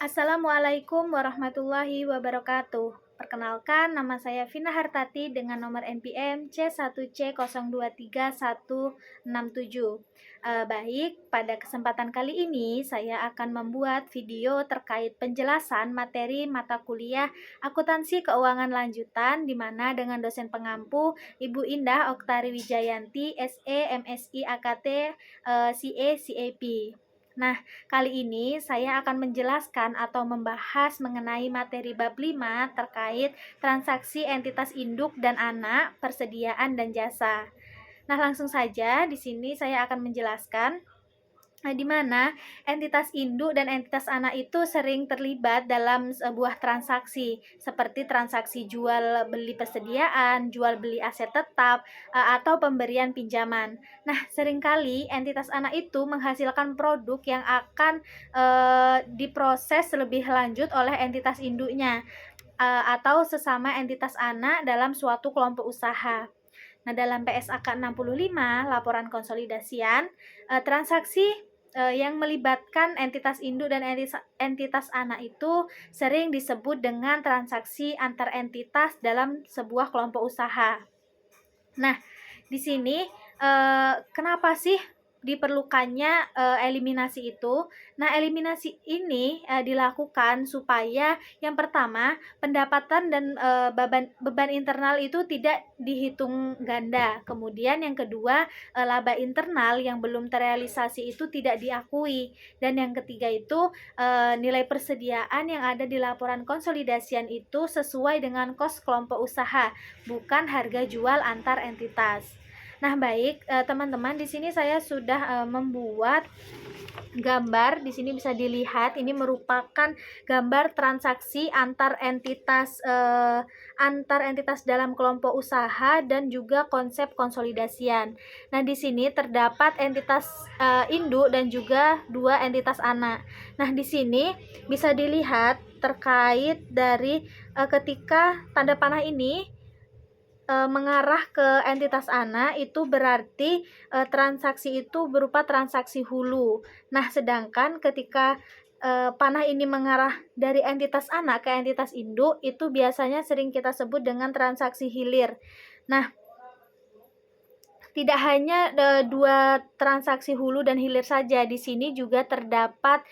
Assalamualaikum warahmatullahi wabarakatuh. Perkenalkan, nama saya Vina Hartati dengan nomor NPM C1C023167. Baik, pada kesempatan kali ini saya akan membuat video terkait penjelasan materi mata kuliah Akuntansi Keuangan Lanjutan, di mana dengan dosen pengampu Ibu Indah Oktari Wijayanti, SE, MSI, AKT, CA, CAP. Nah, kali ini saya akan menjelaskan atau membahas mengenai materi bab 5 terkait transaksi entitas induk dan anak, persediaan dan jasa. Nah, langsung saja di sini saya akan menjelaskan di mana entitas induk dan entitas anak itu sering terlibat dalam sebuah transaksi, seperti transaksi jual beli persediaan, jual beli aset tetap, atau pemberian pinjaman. Nah, seringkali entitas anak itu menghasilkan produk yang akan diproses lebih lanjut oleh entitas induknya, atau sesama entitas anak dalam suatu kelompok usaha. Nah, dalam PSAK 65, laporan konsolidasian, transaksi yang melibatkan entitas induk dan entitas anak itu sering disebut dengan transaksi antar entitas dalam sebuah kelompok usaha. Nah, di sini kenapa sih diperlukannya eliminasi itu? Nah, eliminasi ini dilakukan supaya yang pertama, pendapatan dan beban internal itu tidak dihitung ganda. Kemudian yang kedua, laba internal yang belum terrealisasi itu tidak diakui. Dan yang ketiga itu, nilai persediaan yang ada di laporan konsolidasian itu sesuai dengan kos kelompok usaha, bukan harga jual antar entitas. Nah, baik teman-teman, di sini saya sudah membuat gambar. Di sini bisa dilihat, ini merupakan gambar transaksi antar entitas dalam kelompok usaha dan juga konsep konsolidasian. Nah, di sini terdapat entitas induk dan juga dua entitas anak. Nah, di sini bisa dilihat terkait dari ketika tanda panah ini mengarah ke entitas anak, itu berarti transaksi itu berupa transaksi hulu. Nah, sedangkan ketika panah ini mengarah dari entitas anak ke entitas induk, itu biasanya sering kita sebut dengan transaksi hilir. Nah, tidak hanya dua transaksi hulu dan hilir saja, di sini juga terdapat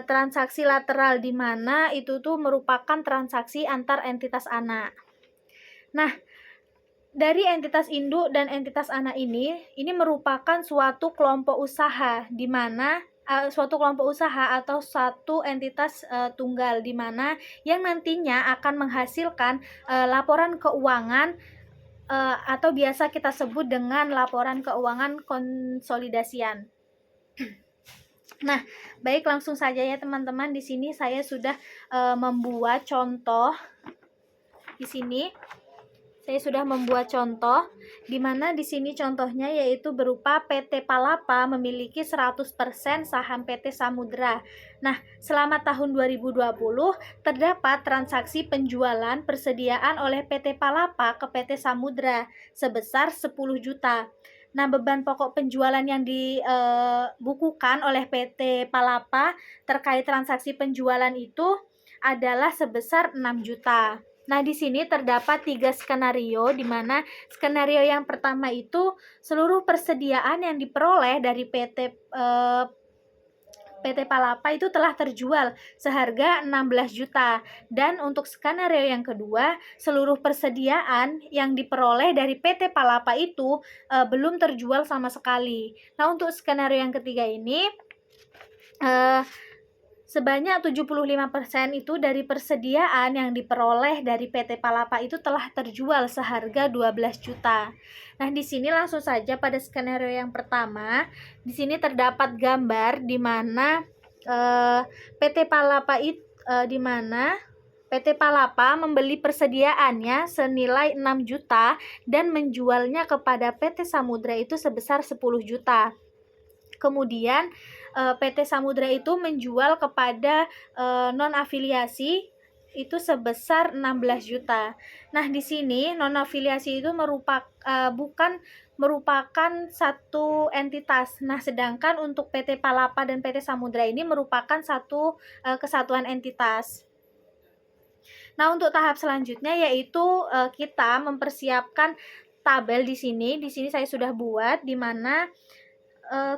transaksi lateral, di mana itu tuh merupakan transaksi antar entitas anak. Nah, dari entitas induk dan entitas anak ini merupakan suatu kelompok usaha, di mana suatu kelompok usaha atau satu entitas tunggal, di mana yang nantinya akan menghasilkan laporan keuangan atau biasa kita sebut dengan laporan keuangan konsolidasian. Nah, baik, langsung saja ya teman-teman. Di sini saya sudah membuat contoh. Di sini saya sudah membuat contoh, di mana di sini contohnya yaitu berupa PT Palapa memiliki 100% saham PT Samudra. Nah, selama tahun 2020 terdapat transaksi penjualan persediaan oleh PT Palapa ke PT Samudra sebesar 10 juta. Nah, beban pokok penjualan yang dibukukan oleh PT Palapa terkait transaksi penjualan itu adalah sebesar 6 juta. Nah, di sini terdapat 3 skenario, di mana skenario yang pertama itu seluruh persediaan yang diperoleh dari PT Palapa itu telah terjual seharga 16 juta. Dan untuk skenario yang kedua, seluruh persediaan yang diperoleh dari PT Palapa itu belum terjual sama sekali. Nah, untuk skenario yang ketiga ini sebanyak 75% itu dari persediaan yang diperoleh dari PT Palapa itu telah terjual seharga 12 juta. Nah, di sini langsung saja pada skenario yang pertama, di sini terdapat gambar di mana PT Palapa itu di mana PT Palapa membeli persediaannya senilai 6 juta dan menjualnya kepada PT Samudra itu sebesar 10 juta. Kemudian PT Samudra itu menjual kepada non-afiliasi itu sebesar 16 juta. Nah, di sini non-afiliasi itu merupakan bukan merupakan satu entitas. Nah, sedangkan untuk PT Palapa dan PT Samudra ini merupakan satu kesatuan entitas. Nah, untuk tahap selanjutnya yaitu kita mempersiapkan tabel di sini. Di sini saya sudah buat di mana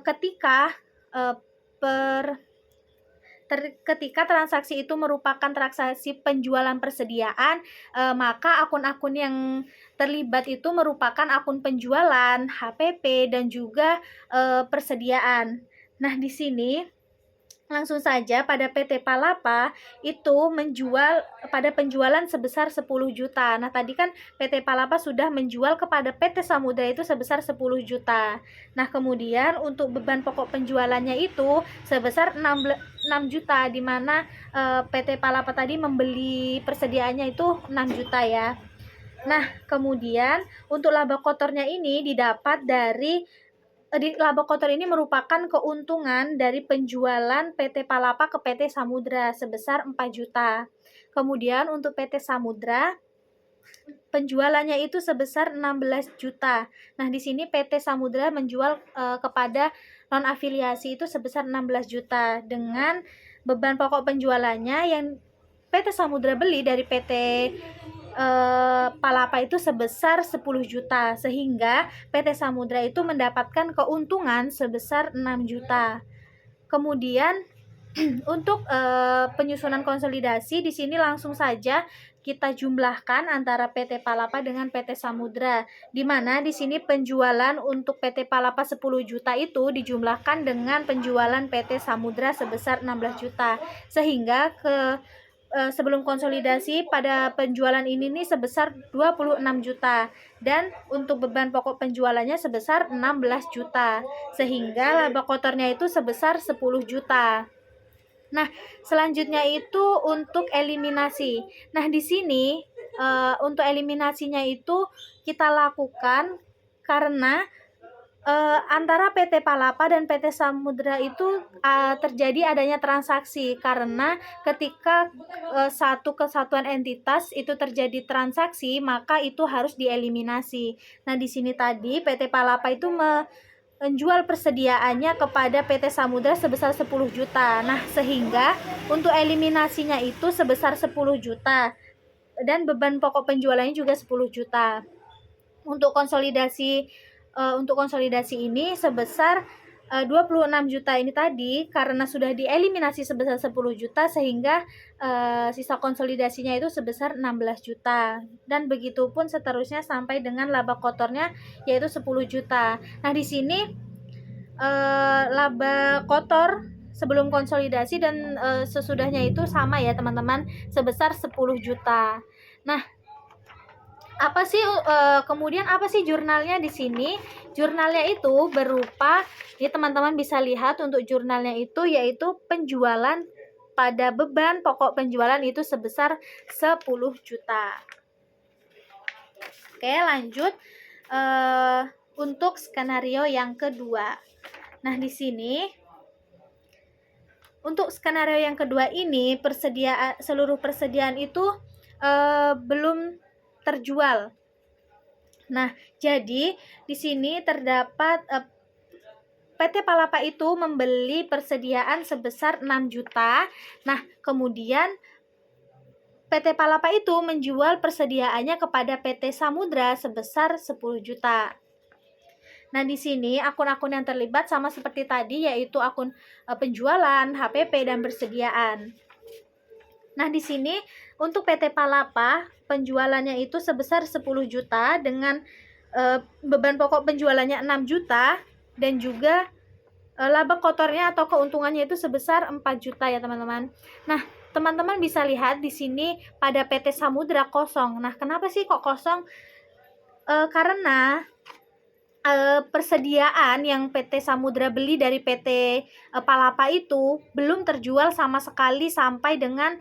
ketika ketika transaksi itu merupakan transaksi penjualan persediaan, maka akun-akun yang terlibat itu merupakan akun penjualan, HPP, dan juga persediaan. Nah, di sini langsung saja pada PT Palapa itu menjual pada penjualan sebesar 10 juta. Nah, tadi kan PT Palapa sudah menjual kepada PT Samudra itu sebesar 10 juta. Nah, kemudian untuk beban pokok penjualannya itu sebesar 6 juta, di mana PT Palapa tadi membeli persediaannya itu 6 juta ya. Nah, kemudian untuk laba kotornya ini didapat dari laba kotor ini merupakan keuntungan dari penjualan PT Palapa ke PT Samudra sebesar 4 juta. Kemudian untuk PT Samudra penjualannya itu sebesar 16 juta. Nah, di sini PT Samudra menjual kepada non afiliasi itu sebesar 16 juta dengan beban pokok penjualannya yang PT Samudra beli dari PT Palapa itu sebesar 10 juta, sehingga PT Samudra itu mendapatkan keuntungan sebesar 6 juta. Kemudian untuk penyusunan konsolidasi di sini langsung saja kita jumlahkan antara PT Palapa dengan PT Samudra, di mana di sini penjualan untuk PT Palapa 10 juta itu dijumlahkan dengan penjualan PT Samudra sebesar 16 juta, sehingga sebelum konsolidasi pada penjualan ini nih sebesar 26 juta, dan untuk beban pokok penjualannya sebesar 16 juta, sehingga laba kotornya itu sebesar 10 juta. Nah, selanjutnya itu untuk eliminasi. Nah, di sini untuk eliminasinya itu kita lakukan karena antara PT Palapa dan PT Samudra itu terjadi adanya transaksi, karena ketika satu kesatuan entitas itu terjadi transaksi, maka itu harus dieliminasi. Nah, di sini tadi PT Palapa itu menjual persediaannya kepada PT Samudra sebesar 10 juta. Nah, sehingga untuk eliminasinya itu sebesar 10 juta dan beban pokok penjualannya juga 10 juta. Untuk konsolidasi ini sebesar 26 juta ini tadi, karena sudah dieliminasi sebesar 10 juta, sehingga sisa konsolidasinya itu sebesar 16 juta, dan begitu pun seterusnya sampai dengan laba kotornya yaitu 10 juta. Nah, di sini laba kotor sebelum konsolidasi dan sesudahnya itu sama ya teman-teman, sebesar 10 juta. Nah, kemudian apa sih jurnalnya di sini? Jurnalnya itu berupa, ya teman-teman bisa lihat untuk jurnalnya itu yaitu penjualan pada beban pokok penjualan itu sebesar 10 juta. Oke, lanjut untuk skenario yang kedua. Nah, di sini untuk skenario yang kedua ini seluruh persediaan itu belum terjual. Nah, jadi di sini terdapat PT Palapa itu membeli persediaan sebesar 6 juta. Nah, kemudian PT Palapa itu menjual persediaannya kepada PT Samudra sebesar 10 juta. Nah, di sini akun-akun yang terlibat sama seperti tadi, yaitu akun penjualan, HPP, dan persediaan. Nah, di sini untuk PT Palapa penjualannya itu sebesar 10 juta dengan beban pokok penjualannya 6 juta dan juga laba kotornya atau keuntungannya itu sebesar 4 juta ya teman-teman. Nah, teman-teman bisa lihat di sini pada PT Samudra kosong. Nah, kenapa sih kok kosong? Karena persediaan yang PT Samudra beli dari PT Palapa itu belum terjual sama sekali sampai dengan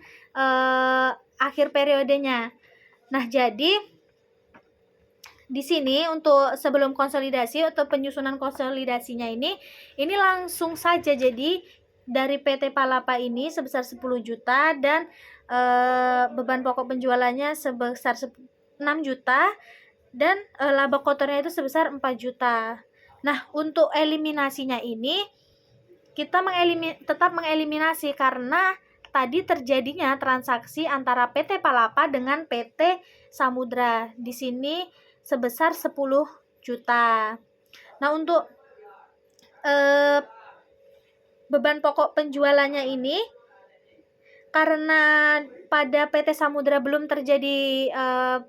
akhir periodenya. Nah, jadi di sini untuk sebelum konsolidasi atau penyusunan konsolidasinya ini langsung saja, jadi dari PT Palapa ini sebesar 10 juta dan beban pokok penjualannya sebesar 6 juta. dan laba kotornya itu sebesar 4 juta. Nah, untuk eliminasinya ini kita tetap mengeliminasi karena tadi terjadinya transaksi antara PT Palapa dengan PT Samudra. Di sini sebesar 10 juta. Nah, untuk beban pokok penjualannya ini karena pada PT Samudra belum terjadi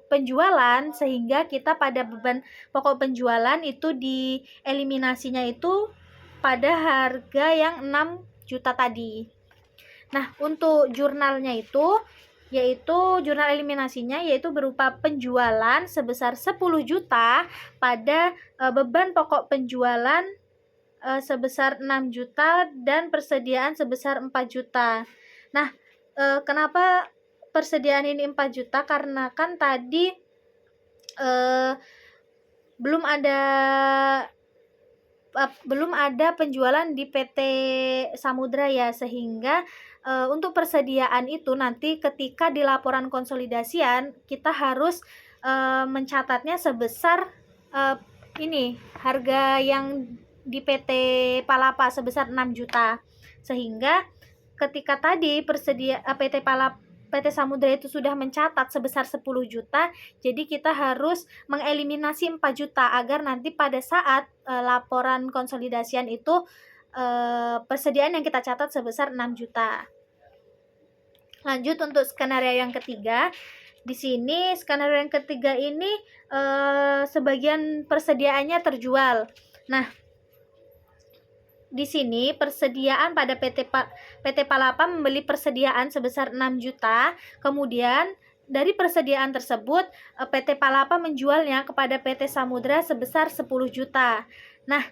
penjualan, sehingga kita pada beban pokok penjualan itu dieliminasinya itu pada harga yang 6 juta tadi. Nah, untuk jurnalnya itu yaitu jurnal eliminasinya yaitu berupa penjualan sebesar 10 juta pada beban pokok penjualan sebesar 6 juta dan persediaan sebesar 4 juta. Nah, kenapa persediaan ini 4 juta? Karena kan tadi belum ada penjualan di PT Samudra ya, sehingga untuk persediaan itu nanti ketika di laporan konsolidasian kita harus mencatatnya sebesar ini harga yang di PT Palapa sebesar 6 juta, sehingga ketika tadi PT Samudra itu sudah mencatat sebesar 10 juta, jadi kita harus mengeliminasi 4 juta agar nanti pada saat laporan konsolidasian itu persediaan yang kita catat sebesar 6 juta. Lanjut untuk skenario yang ketiga. Di sini skenario yang ketiga ini sebagian persediaannya terjual. Nah, di sini persediaan pada PT Palapa membeli persediaan sebesar 6 juta. Kemudian dari persediaan tersebut PT Palapa menjualnya kepada PT Samudra sebesar 10 juta. Nah,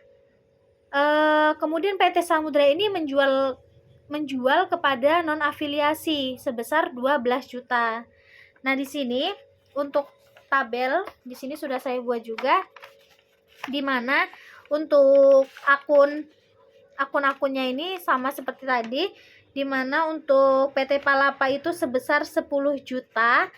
kemudian PT Samudra ini menjual kepada non afiliasi sebesar 12 juta. Nah, di sini untuk tabel di sini sudah saya buat juga, di mana untuk akun-akunnya ini sama seperti tadi, di mana untuk PT Palapa itu sebesar 10 juta,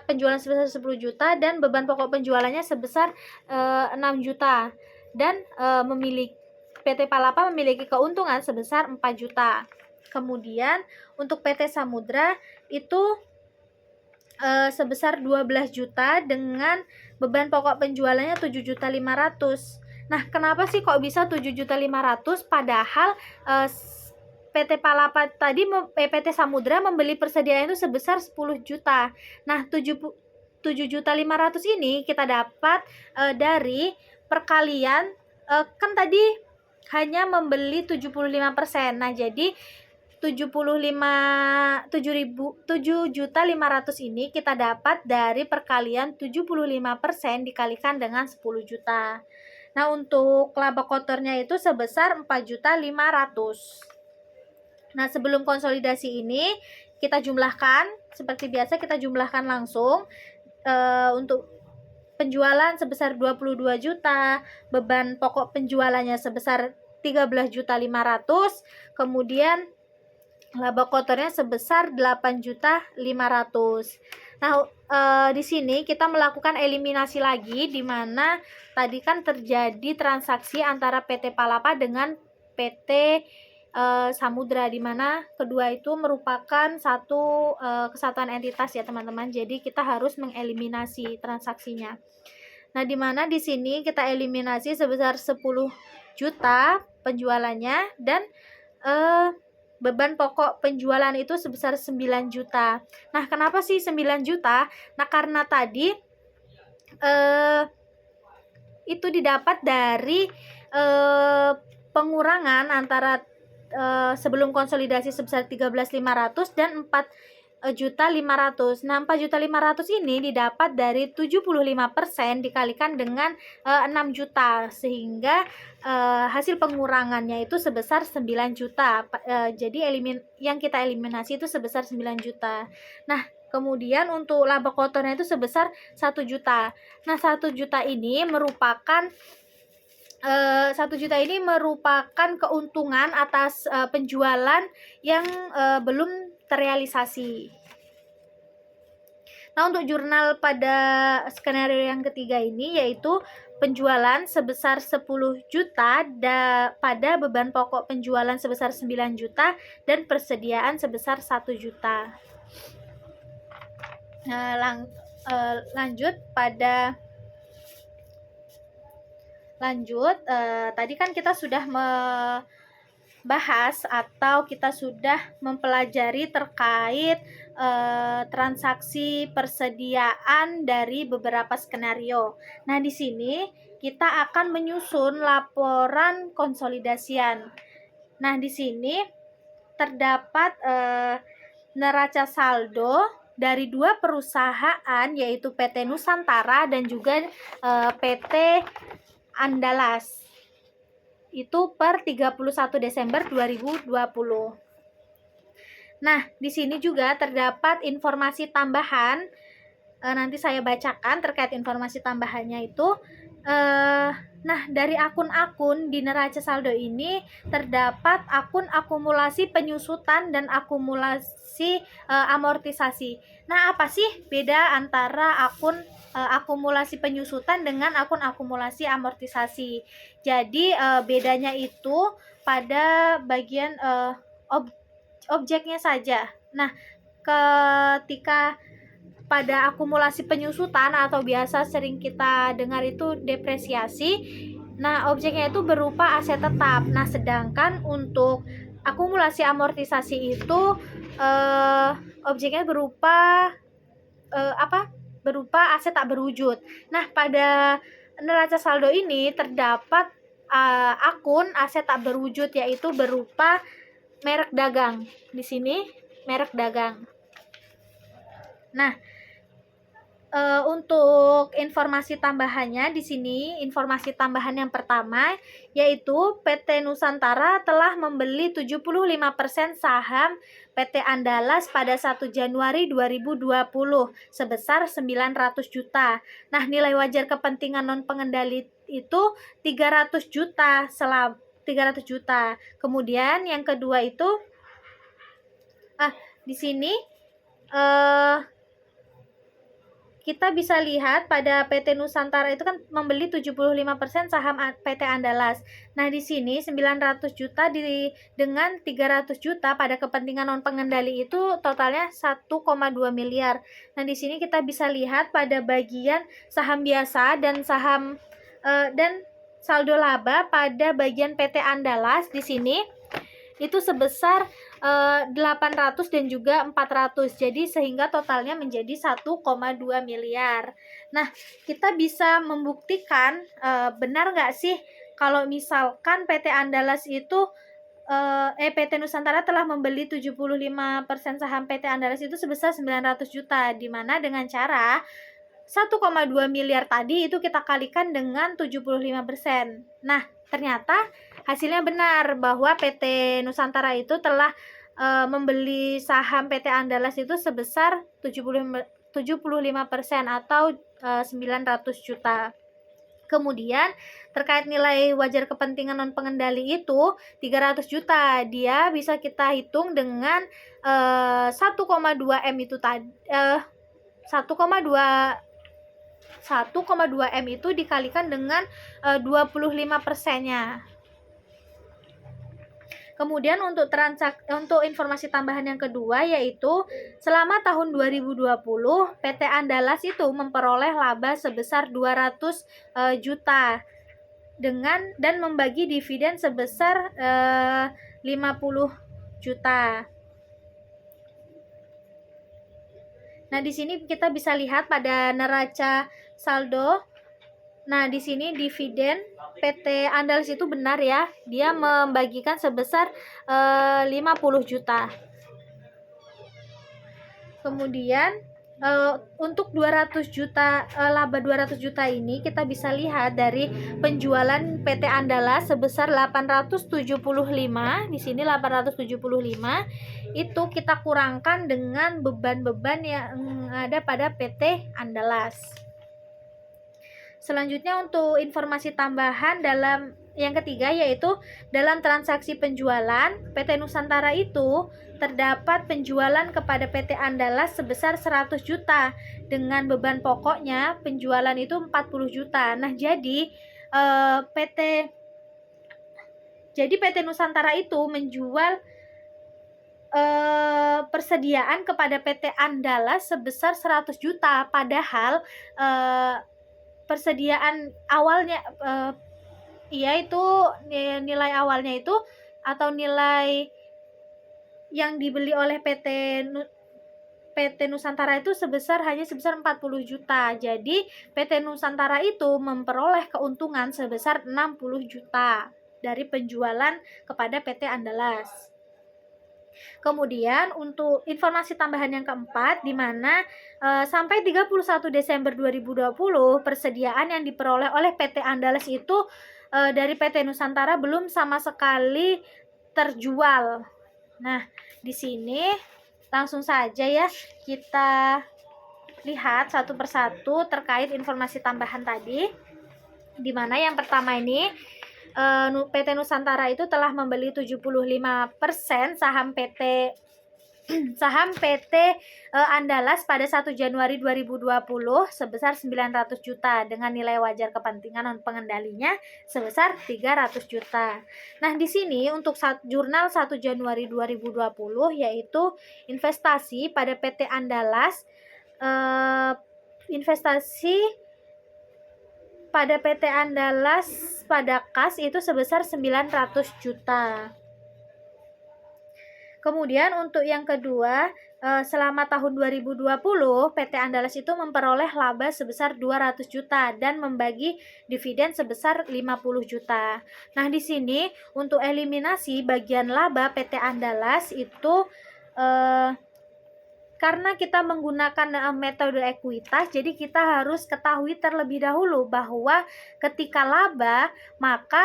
penjualan sebesar 10 juta dan beban pokok penjualannya sebesar 6 juta, dan PT Palapa memiliki keuntungan sebesar 4 juta. Kemudian untuk PT Samudra itu sebesar 12 juta dengan beban pokok penjualannya 7.500.000. Nah, kenapa sih kok bisa 7.500.000 padahal PT Palapa tadi PT Samudra membeli persediaan itu sebesar 10 juta. Nah, 7.500.000 ini kita dapat dari perkalian kan tadi hanya membeli 75%. Nah, jadi 7.500.000 ini kita dapat dari perkalian 75% dikalikan dengan 10 juta. Nah, untuk laba kotornya itu sebesar 4.500.000. Nah, sebelum konsolidasi ini kita jumlahkan seperti biasa, kita jumlahkan langsung. Untuk penjualan sebesar 22 juta, beban pokok penjualannya sebesar 13.500.000, kemudian laba kotornya sebesar 8.500.000. Nah, di sini kita melakukan eliminasi lagi, di mana tadi kan terjadi transaksi antara PT Palapa dengan PT Samudra, di mana kedua itu merupakan satu kesatuan entitas ya teman-teman. Jadi kita harus mengeliminasi transaksinya. Nah, di mana di sini kita eliminasi sebesar 10 juta penjualannya dan beban pokok penjualan itu sebesar 9 juta. Nah, kenapa sih 9 juta? Nah, karena tadi itu didapat dari pengurangan antara sebelum konsolidasi sebesar 13.500 dan 4.500.000. Nah, 4.500.000 ini didapat dari 75% dikalikan dengan 6 juta, sehingga hasil pengurangannya itu sebesar 9 juta. Jadi yang kita eliminasi itu sebesar 9 juta. Nah, kemudian untuk laba kotornya itu sebesar 1 juta. Nah, 1 juta ini merupakan keuntungan atas penjualan yang belum terrealisasi. Nah, untuk jurnal pada skenario yang ketiga ini yaitu penjualan sebesar 10 juta pada beban pokok penjualan sebesar 9 juta dan persediaan sebesar 1 juta. Tadi kan kita sudah bahas atau kita sudah mempelajari terkait transaksi persediaan dari beberapa skenario. Nah, di sini kita akan menyusun laporan konsolidasian. Nah, di sini terdapat neraca saldo dari dua perusahaan yaitu PT Nusantara dan juga PT Andalas. Itu per 31 Desember 2020. Nah, di sini juga terdapat informasi tambahan. Nanti saya bacakan terkait informasi tambahannya itu. Nah, dari akun-akun di neraca saldo ini terdapat akun akumulasi penyusutan dan akumulasi amortisasi. Nah, apa sih beda antara akun akumulasi penyusutan dengan akun akumulasi amortisasi? Jadi, bedanya itu pada bagian objeknya saja. Nah, ketika pada akumulasi penyusutan atau biasa sering kita dengar itu depresiasi, nah objeknya itu berupa aset tetap. Nah, sedangkan untuk akumulasi amortisasi itu objeknya berupa berupa aset tak berwujud. Nah, pada neraca saldo ini terdapat akun aset tak berwujud yaitu berupa merek dagang. Di sini merek dagang. Nah, untuk informasi tambahannya di sini, informasi tambahan yang pertama yaitu PT Nusantara telah membeli 75% saham PT Andalas pada 1 Januari 2020 sebesar 900 juta. Nah, nilai wajar kepentingan non pengendali itu 300 juta 300 juta. Kemudian yang kedua itu di sini kita bisa lihat pada PT Nusantara itu kan membeli 75% saham PT Andalas. Nah, di sini 900 juta dengan 300 juta pada kepentingan non pengendali itu totalnya 1,2 miliar. Nah, di sini kita bisa lihat pada bagian saham biasa dan saham dan saldo laba pada bagian PT Andalas di sini itu sebesar 800 dan juga 400. Jadi sehingga totalnya menjadi 1,2 miliar. Nah, kita bisa membuktikan benar nggak sih kalau misalkan PT Andalas itu PT Nusantara telah membeli 75% saham PT Andalas itu sebesar 900 juta, di mana dengan cara 1,2 miliar tadi itu kita kalikan dengan 75%. Nah, ternyata hasilnya benar bahwa PT Nusantara itu telah membeli saham PT Andalas itu sebesar 75% atau 900 juta. Kemudian terkait nilai wajar kepentingan non pengendali itu 300 juta. Dia bisa kita hitung dengan 1,2 M itu tadi 1,2 M itu dikalikan dengan 25%-nya. Kemudian untuk informasi tambahan yang kedua yaitu selama tahun 2020 PT Andalas itu memperoleh laba sebesar 200 juta dan membagi dividen sebesar 50 juta. Nah, di sini kita bisa lihat pada neraca saldo. Nah, di sini dividen PT Andalas itu benar ya, dia membagikan sebesar 50 juta. Kemudian untuk 200 juta laba 200 juta ini kita bisa lihat dari penjualan PT Andalas sebesar 875. Di sini 875 itu kita kurangkan dengan beban-beban yang ada pada PT Andalas. Selanjutnya untuk informasi tambahan dalam Yang ketiga yaitu dalam transaksi penjualan PT Nusantara itu terdapat penjualan kepada PT Andalas sebesar 100 juta dengan beban pokoknya penjualan itu 40 juta. Nah, PT Nusantara itu menjual persediaan kepada PT Andalas sebesar 100 juta, padahal persediaan awalnya yaitu nilai awalnya itu atau nilai yang dibeli oleh PT Nusantara itu hanya sebesar 40 juta. Jadi PT Nusantara itu memperoleh keuntungan sebesar 60 juta dari penjualan kepada PT Andalas. Kemudian untuk informasi tambahan yang keempat, di mana sampai 31 Desember 2020 persediaan yang diperoleh oleh PT Andalas itu dari PT Nusantara belum sama sekali terjual. Nah, di sini langsung saja ya kita lihat satu persatu terkait informasi tambahan tadi, di mana yang pertama ini PT Nusantara itu telah membeli 75% saham PT Andalas pada 1 Januari 2020 sebesar 900 juta dengan nilai wajar kepentingan non pengendalinya sebesar 300 juta. Nah, di sini untuk jurnal 1 Januari 2020 yaitu investasi pada PT Andalas, investasi pada PT Andalas pada kas itu sebesar 900 juta. Kemudian untuk yang kedua, selama tahun 2020 PT Andalas itu memperoleh laba sebesar 200 juta dan membagi dividen sebesar 50 juta. Nah, di sini untuk eliminasi bagian laba PT Andalas itu karena kita menggunakan metode ekuitas, jadi kita harus ketahui terlebih dahulu bahwa ketika laba, maka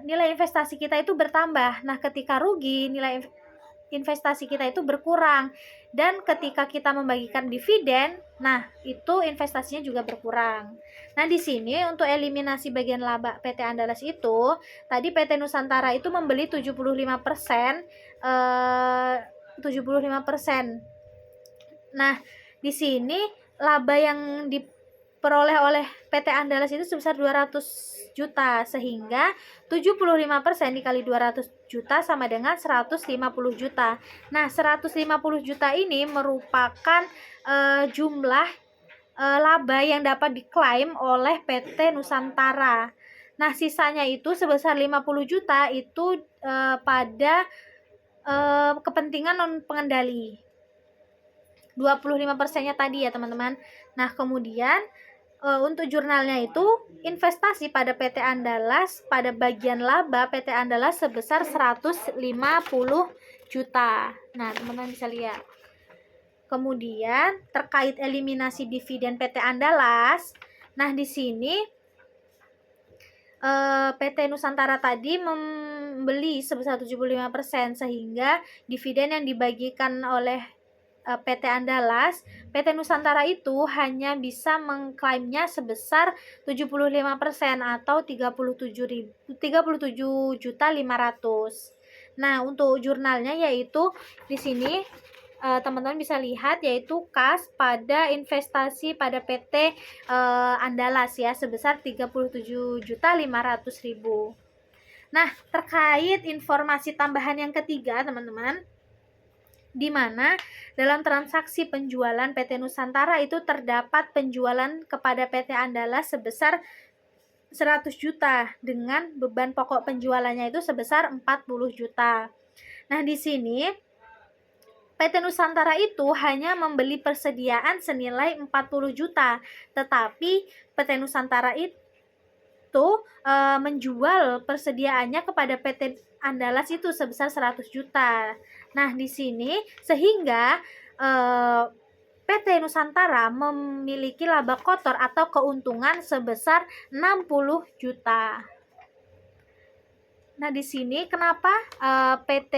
nilai investasi kita itu bertambah. Nah, ketika rugi, nilai investasi kita itu berkurang. Dan ketika kita membagikan dividen, nah itu investasinya juga berkurang. Nah, di sini untuk eliminasi bagian laba PT Andalas itu, tadi PT Nusantara itu membeli 75%. Nah, di sini laba yang diperoleh oleh PT Andalas itu sebesar 200 juta, sehingga 75% dikali 200 juta sama dengan 150 juta. Nah, 150 juta ini merupakan jumlah laba yang dapat diklaim oleh PT Nusantara. Nah, sisanya itu sebesar 50 juta itu pada kepentingan non pengendali. 25%-nya tadi ya, teman-teman. Nah, kemudian untuk jurnalnya itu investasi pada PT Andalas pada bagian laba PT Andalas sebesar 150 juta. Nah, teman-teman bisa lihat. Kemudian terkait eliminasi dividen PT Andalas, nah di sini PT Nusantara tadi membeli sebesar 75%, sehingga dividen yang dibagikan oleh PT Andalas, PT Nusantara itu hanya bisa mengklaimnya sebesar 75% atau 37.500. Nah, untuk jurnalnya yaitu di sini teman-teman bisa lihat yaitu kas pada investasi pada PT Andalas ya sebesar 37.500.000. Nah, terkait informasi tambahan yang ketiga, teman-teman, di mana dalam transaksi penjualan PT Nusantara itu terdapat penjualan kepada PT Andalas sebesar 100 juta dengan beban pokok penjualannya itu sebesar 40 juta. Nah, di sini PT Nusantara itu hanya membeli persediaan senilai 40 juta, tetapi PT Nusantara itu menjual persediaannya kepada PT Andalas itu sebesar 100 juta. Nah, di sini sehingga PT Nusantara memiliki laba kotor atau keuntungan sebesar 60 juta. Nah, di sini kenapa PT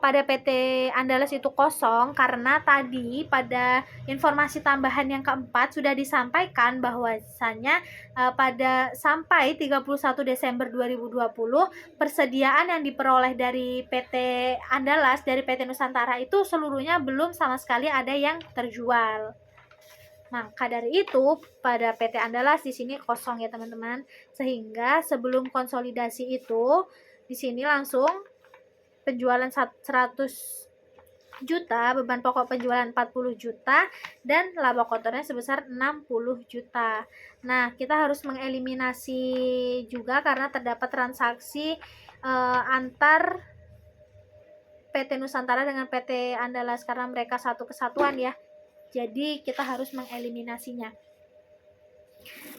pada PT Andalas itu kosong karena tadi pada informasi tambahan yang keempat sudah disampaikan bahwasanya pada sampai 31 Desember 2020 persediaan yang diperoleh dari PT Andalas, dari PT Nusantara itu seluruhnya belum sama sekali ada yang terjual. Maka dari itu pada PT Andalas di sini kosong ya teman-teman. Sehingga sebelum konsolidasi itu di sini langsung penjualan 100 juta, beban pokok penjualan 40 juta, dan laba kotornya sebesar 60 juta. Nah, kita harus mengeliminasi juga karena terdapat transaksi antar PT Nusantara dengan PT Andalas karena mereka satu kesatuan ya. Jadi kita harus mengeliminasinya.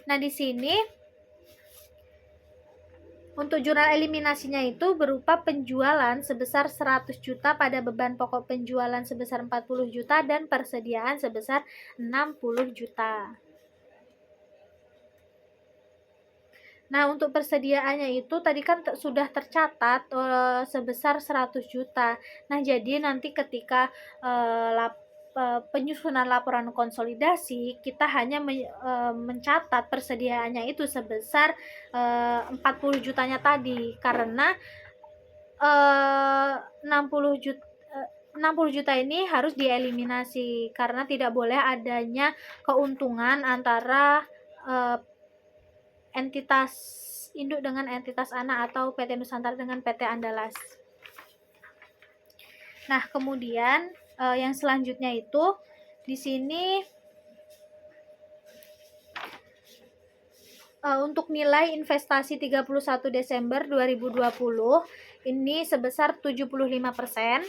Nah, di sini untuk jurnal eliminasinya itu berupa penjualan sebesar 100 juta pada beban pokok penjualan sebesar 40 juta dan persediaan sebesar 60 juta. Nah, untuk persediaannya itu tadi kan sudah tercatat sebesar 100 juta. Nah, jadi nanti ketika penyusunan laporan konsolidasi, kita hanya mencatat persediaannya itu sebesar 40 jutanya tadi, karena 60 juta ini harus dieliminasi karena tidak boleh adanya keuntungan antara entitas induk dengan entitas anak atau PT Nusantara dengan PT Andalas. Nah, kemudian yang selanjutnya itu di sini untuk nilai investasi 31 Desember 2020 ini sebesar 75%,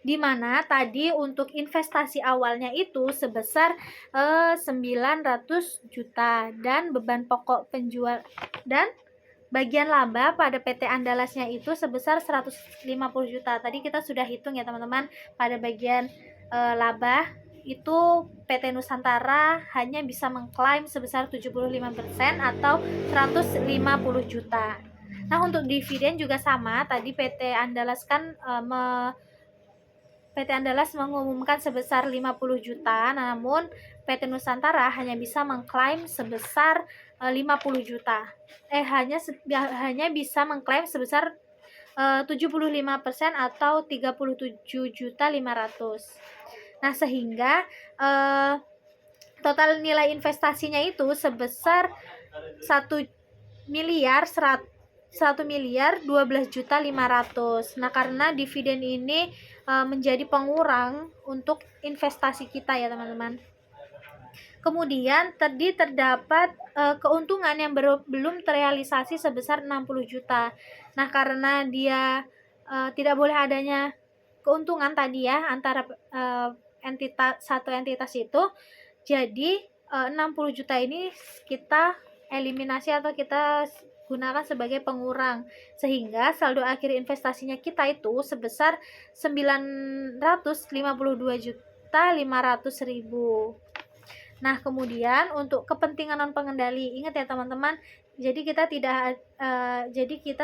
di mana tadi untuk investasi awalnya itu sebesar 900 juta dan beban pokok penjual dan bagian laba pada PT Andalasnya itu sebesar 150 juta. Tadi kita sudah hitung ya teman-teman, pada bagian laba itu PT Nusantara hanya bisa mengklaim sebesar 75% atau 150 juta. Nah, untuk dividen juga sama, tadi PT Andalas kan PT Andalas mengumumkan sebesar 50 juta, namun PT Nusantara hanya bisa mengklaim sebesar 50 juta. Hanya bisa mengklaim sebesar 75% atau 37.500.000. Nah, sehingga total nilai investasinya itu sebesar 1.112.500.000. Nah, karena dividen ini menjadi pengurang untuk investasi kita ya teman-teman. Kemudian tadi terdapat keuntungan yang belum terrealisasi sebesar 60 juta. Nah, karena dia tidak boleh adanya keuntungan tadi ya antara satu entitas itu, jadi 60 juta ini kita eliminasi atau kita gunakan sebagai pengurang, sehingga saldo akhir investasinya kita itu sebesar 952.500.000. Nah, kemudian untuk kepentingan non pengendali, ingat ya teman-teman, jadi kita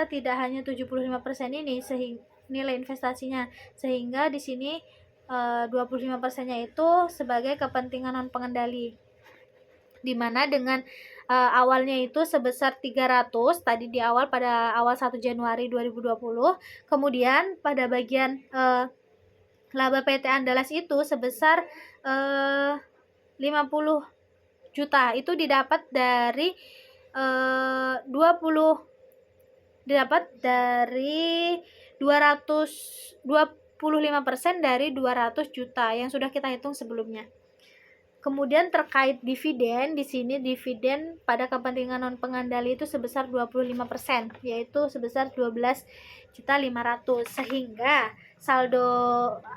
tidak hanya 75% ini nilai investasinya, sehingga di sini 25%-nya itu sebagai kepentingan non pengendali, dimana dengan awalnya itu sebesar 300 tadi di awal pada awal 1 Januari 2020, kemudian pada bagian laba PT Andalas itu sebesar 50 juta itu didapat dari 200 25% dari 200 juta yang sudah kita hitung sebelumnya. Kemudian terkait dividen, di sini dividen pada kepentingan non pengendali itu sebesar 25%, yaitu sebesar 12.500.000, sehingga saldo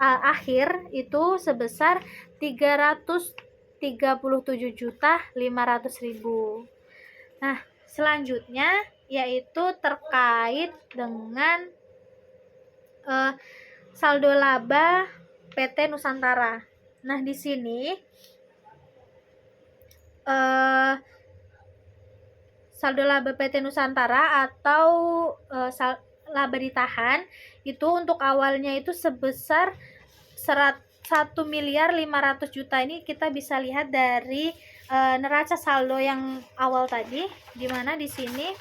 akhir itu sebesar 337.500.000. Nah, selanjutnya yaitu terkait dengan saldo laba PT Nusantara. Nah, di sini saldo laba PT Nusantara atau laba ditahan itu untuk awalnya itu sebesar 1.500.000.000 ini kita bisa lihat dari neraca saldo yang awal tadi, dimana di sini.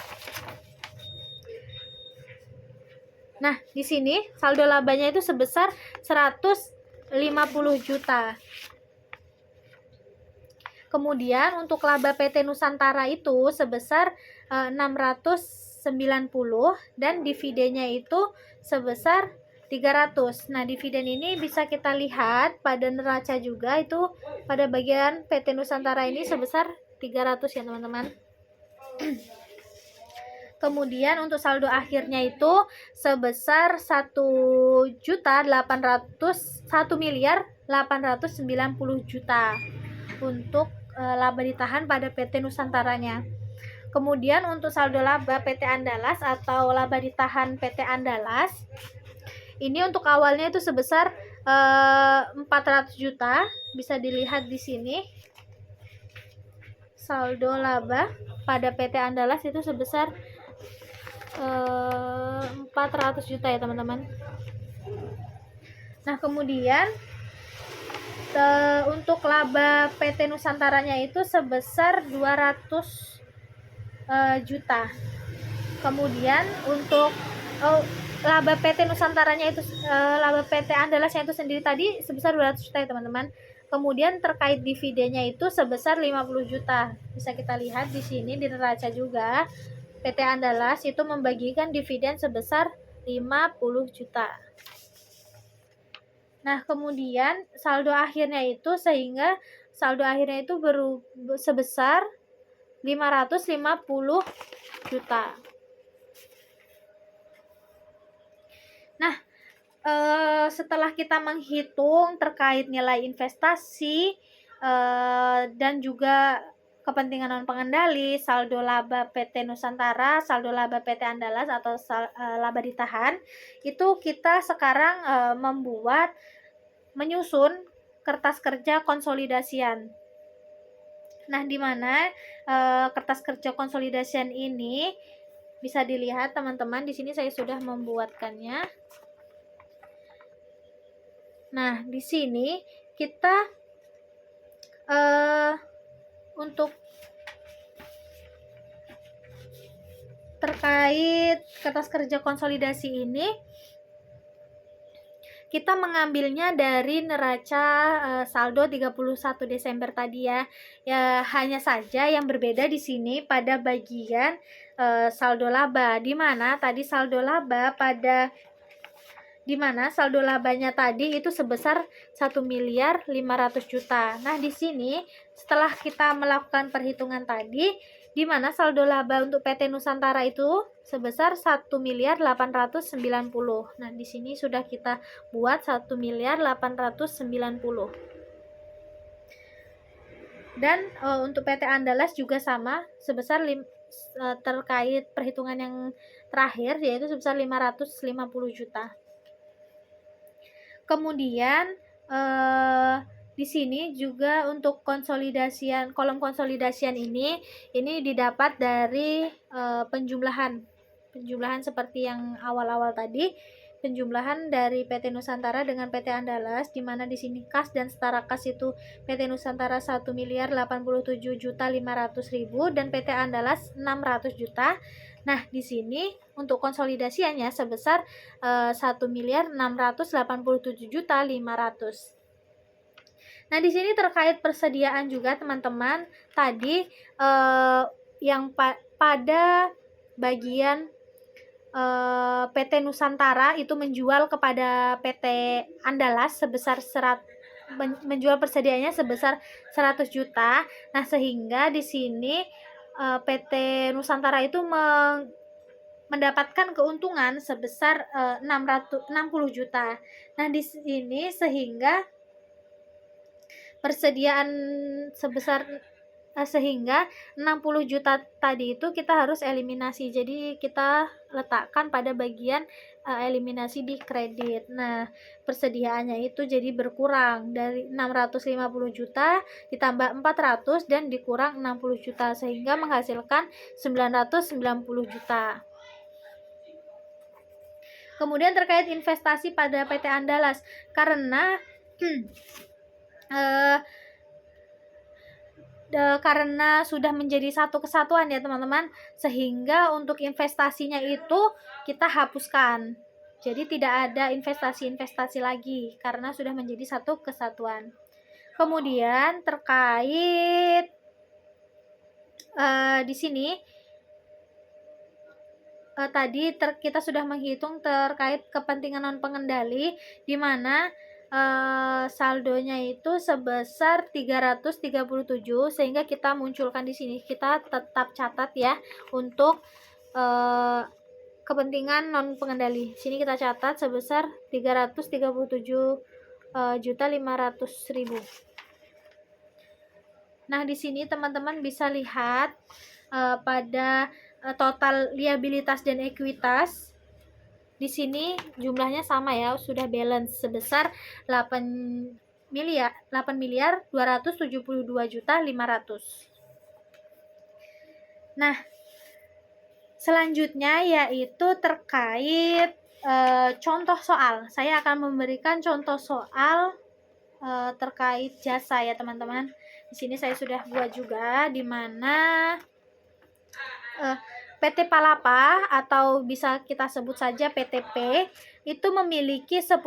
Nah, di sini saldo labanya itu sebesar 150 juta. Kemudian untuk laba PT Nusantara itu sebesar 690 dan dividennya itu sebesar 300. Nah, dividen ini bisa kita lihat pada neraca juga, itu pada bagian PT Nusantara ini sebesar 300 ya teman-teman. Kemudian untuk saldo akhirnya itu sebesar 1.890.000.000 untuk laba ditahan pada PT Nusantaranya. Kemudian untuk saldo laba PT Andalas atau laba ditahan PT Andalas ini untuk awalnya itu sebesar 400 juta. Bisa dilihat di sini saldo laba pada PT Andalas itu sebesar 400 juta ya teman-teman. Nah, kemudian untuk laba PT Nusantaranya itu sebesar 200 juta. Kemudian untuk laba PT Nusantaranya itu laba PT Andalasnya itu sendiri tadi sebesar 200 juta ya teman-teman. Kemudian terkait dividennya itu sebesar 50 juta. Bisa kita lihat di sini di neraca juga. PT Andalas itu membagikan dividen sebesar 50 juta. Nah, kemudian saldo akhirnya itu sebesar 550 juta. Nah, setelah kita menghitung terkait nilai investasi dan juga kepentingan non pengendali, saldo laba PT Nusantara, saldo laba PT Andalas atau laba ditahan, itu kita sekarang menyusun kertas kerja konsolidasian. Nah, di mana kertas kerja konsolidasian ini bisa dilihat teman-teman, di sini saya sudah membuatkannya. Nah, di sini kita untuk terkait kertas kerja konsolidasi ini kita mengambilnya dari neraca saldo 31 Desember tadi ya. Ya, hanya saja yang berbeda di sini pada bagian saldo laba, di mana saldo labanya tadi itu sebesar 1.500.000.000 juta. Nah, di sini setelah kita melakukan perhitungan tadi, di mana saldo laba untuk PT Nusantara itu sebesar 1.890. Nah, di sini sudah kita buat 1.890. Dan untuk PT Andalas juga sama, sebesar terkait perhitungan yang terakhir yaitu sebesar 550 juta. Kemudian di sini juga untuk kolom konsolidasian ini didapat dari penjumlahan seperti yang awal-awal tadi, penjumlahan dari PT Nusantara dengan PT Andalas, di mana di sini kas dan setara kas itu PT Nusantara 1.087.500.000 dan PT Andalas 600 juta. Nah, di sini untuk konsolidasiannya sebesar 1.687.500.000. Nah, di sini terkait persediaan juga teman-teman. Tadi yang pada bagian PT Nusantara itu menjual kepada PT Andalas sebesar menjual persediaannya sebesar 100 juta. Nah, sehingga di sini PT Nusantara itu mendapatkan keuntungan sebesar 60 juta. Nah, di sini sehingga persediaan sehingga 60 juta tadi itu kita harus eliminasi. Jadi kita letakkan pada bagian eliminasi di kredit. Nah, persediaannya itu jadi berkurang dari 650 juta ditambah 400 dan dikurang 60 juta sehingga menghasilkan 990 juta. Kemudian terkait investasi pada PT Andalas, karena eh, karena sudah menjadi satu kesatuan ya teman-teman, sehingga untuk investasinya itu kita hapuskan. Jadi tidak ada investasi-investasi lagi karena sudah menjadi satu kesatuan. Kemudian terkait di sini tadi kita sudah menghitung terkait kepentingan non pengendali, di mana saldonya itu sebesar 337, sehingga kita munculkan di sini. Kita tetap catat ya untuk kepentingan non pengendali. Sini kita catat sebesar 337.500.000. Nah, di sini teman-teman bisa lihat pada total liabilitas dan ekuitas. Di sini jumlahnya sama ya, sudah balance sebesar 8.272.500. Nah, selanjutnya yaitu terkait contoh soal. Saya akan memberikan contoh soal terkait jasa ya teman-teman. Di sini saya sudah buat juga, di mana PT Palapa atau bisa kita sebut saja PTP itu memiliki 10%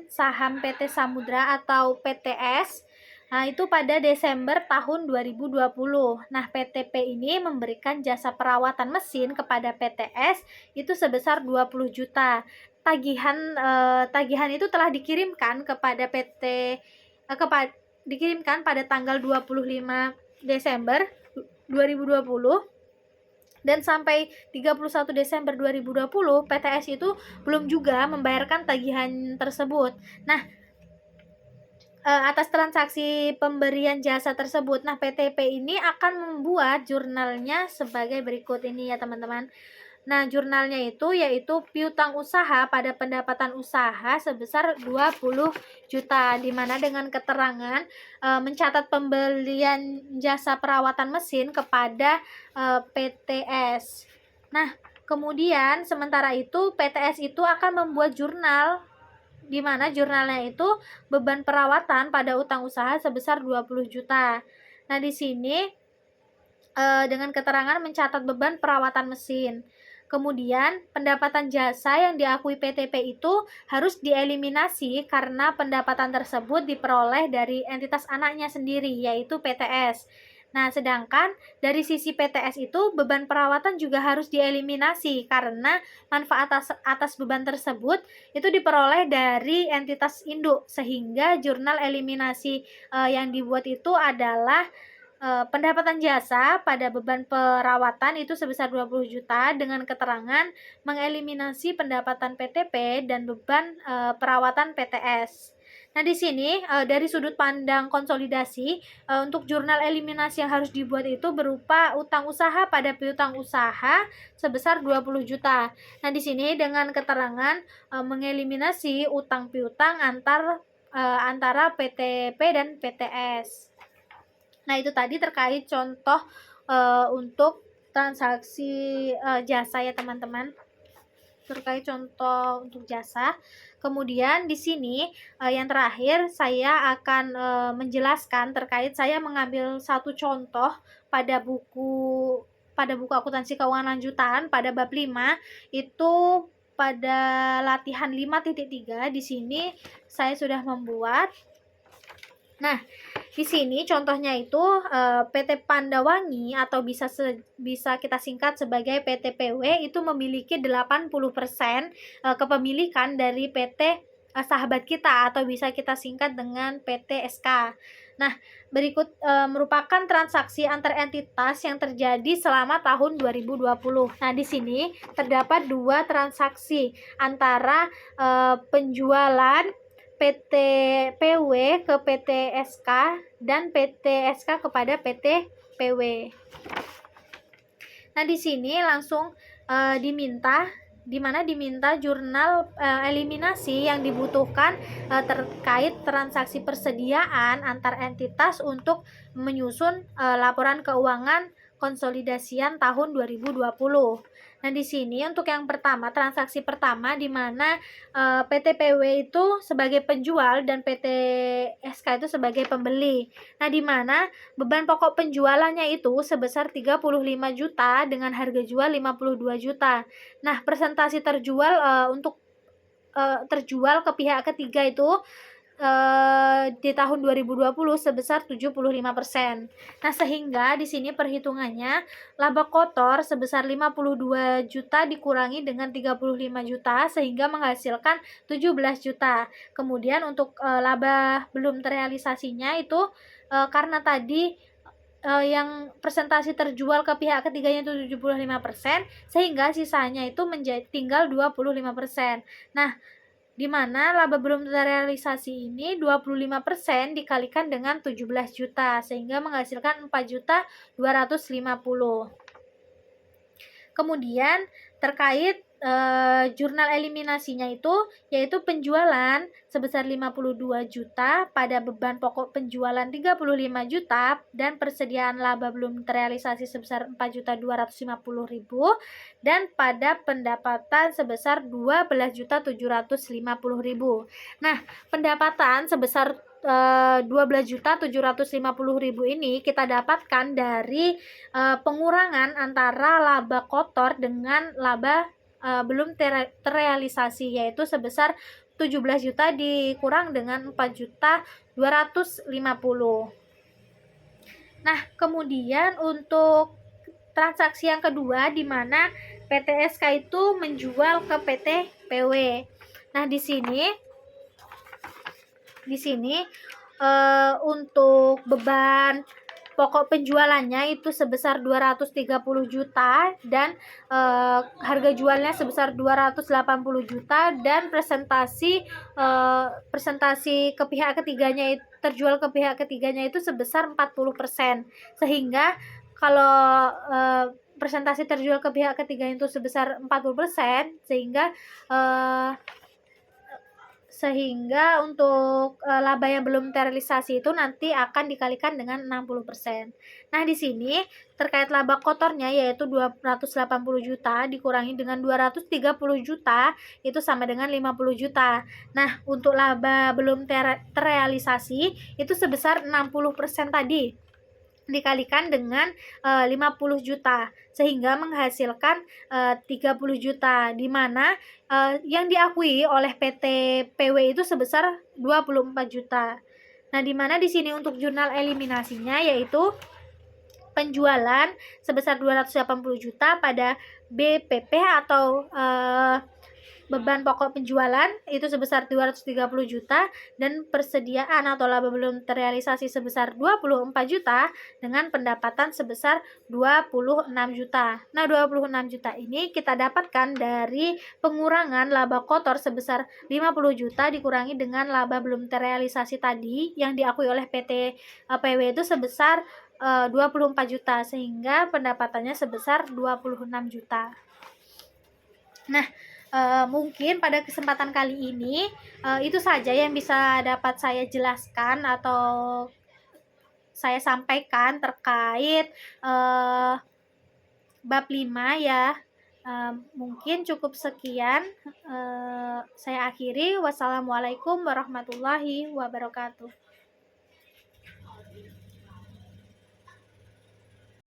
saham PT Samudra atau PTS. Nah, itu pada Desember tahun 2020. Nah, PTP ini memberikan jasa perawatan mesin kepada PTS itu sebesar 20 juta. Tagihan itu telah dikirimkan kepada dikirimkan pada tanggal 25 Desember 2020. Dan sampai 31 Desember 2020 PTS itu belum juga membayarkan tagihan tersebut. Nah, atas transaksi pemberian jasa tersebut, nah PTP ini akan membuat jurnalnya sebagai berikut ini ya teman-teman. Nah, jurnalnya itu yaitu piutang usaha pada pendapatan usaha sebesar 20 juta, di mana dengan keterangan mencatat pembelian jasa perawatan mesin kepada PTS. Nah, kemudian sementara itu PTS itu akan membuat jurnal, di mana jurnalnya itu beban perawatan pada utang usaha sebesar 20 juta. Nah, di sini dengan keterangan mencatat beban perawatan mesin. Kemudian, pendapatan jasa yang diakui PTP itu harus dieliminasi karena pendapatan tersebut diperoleh dari entitas anaknya sendiri, yaitu PTS. Nah, sedangkan dari sisi PTS itu beban perawatan juga harus dieliminasi karena manfaat atas beban tersebut itu diperoleh dari entitas induk, sehingga jurnal eliminasi yang dibuat itu adalah pendapatan jasa pada beban perawatan itu sebesar 20 juta dengan keterangan mengeliminasi pendapatan PTP dan beban perawatan PTS. Nah, di sini dari sudut pandang konsolidasi, untuk jurnal eliminasi yang harus dibuat itu berupa utang usaha pada piutang usaha sebesar 20 juta. Nah, di sini dengan keterangan mengeliminasi utang piutang antara PTP dan PTS. Nah, itu tadi terkait contoh untuk transaksi jasa ya teman-teman. Terkait contoh untuk jasa. Kemudian di sini yang terakhir saya akan menjelaskan terkait, saya mengambil satu contoh pada buku akuntansi keuangan lanjutan pada bab 5 itu pada latihan 5.3. Di sini saya sudah membuat. Nah, di sini contohnya itu PT Pandawangi atau bisa kita singkat sebagai PT PW itu memiliki 80% kepemilikan dari PT Sahabat Kita atau bisa kita singkat dengan PT SK. Nah, berikut merupakan transaksi antar entitas yang terjadi selama tahun 2020. Nah, di sini terdapat dua transaksi antara penjualan PT PW ke PT SK dan PT SK kepada PT PW. Nah, di sini langsung diminta jurnal eliminasi yang dibutuhkan terkait transaksi persediaan antar entitas untuk menyusun laporan keuangan konsolidasian tahun 2020. Nah, di sini untuk yang pertama, transaksi pertama di mana PT PW itu sebagai penjual dan PT SK itu sebagai pembeli. Nah, di mana beban pokok penjualannya itu sebesar 35 juta dengan harga jual 52 juta. Nah, presentasi terjual untuk terjual ke pihak ketiga itu di tahun 2020 sebesar 75%. Nah, sehingga di sini perhitungannya laba kotor sebesar 52 juta dikurangi dengan 35 juta sehingga menghasilkan 17 juta. Kemudian untuk laba belum terrealisasinya itu karena tadi yang presentasi terjual ke pihak ketiganya itu 75%, sehingga sisanya itu tinggal 25%. Nah, di mana laba belum terrealisasi ini 25% dikalikan dengan 17 juta sehingga menghasilkan 4.250.000. Kemudian terkait jurnal eliminasinya itu yaitu penjualan sebesar 52 juta pada beban pokok penjualan 35 juta dan persediaan laba belum terrealisasi sebesar 4.250.000 dan pada pendapatan sebesar 12.750.000. Nah, pendapatan sebesar 12.750.000 ini kita dapatkan dari pengurangan antara laba kotor dengan laba belum terrealisasi, yaitu sebesar 17 juta dikurang dengan 4.250.000. Nah, kemudian untuk transaksi yang kedua di mana PT SK itu menjual ke PT PW. Nah, di sini untuk beban pokok penjualannya itu sebesar 230 juta dan harga jualnya sebesar 280 juta dan presentasi ke pihak ketiganya terjual ke pihak ketiganya itu sebesar 40%. Sehingga kalau presentasi terjual ke pihak ketiga itu sebesar 40%, sehingga untuk laba yang belum terrealisasi itu nanti akan dikalikan dengan 60%. Nah, di sini terkait laba kotornya yaitu 280 juta dikurangi dengan 230 juta itu sama dengan 50 juta. Nah, untuk laba belum terrealisasi itu sebesar 60% tadi dikalikan dengan 50 juta sehingga menghasilkan 30 juta, di mana yang diakui oleh PT PW itu sebesar 24 juta. Nah, di mana di sini untuk jurnal eliminasinya yaitu penjualan sebesar 280 juta pada BPP atau beban pokok penjualan itu sebesar 230 juta dan persediaan atau laba belum terrealisasi sebesar 24 juta dengan pendapatan sebesar 26 juta. Nah, 26 juta ini kita dapatkan dari pengurangan laba kotor sebesar 50 juta dikurangi dengan laba belum terrealisasi tadi yang diakui oleh PT PW itu sebesar 24 juta sehingga pendapatannya sebesar 26 juta. Nah, mungkin pada kesempatan kali ini itu saja yang bisa dapat saya jelaskan atau saya sampaikan terkait bab 5 ya. Mungkin cukup sekian. Saya akhiri. Wassalamualaikum warahmatullahi wabarakatuh.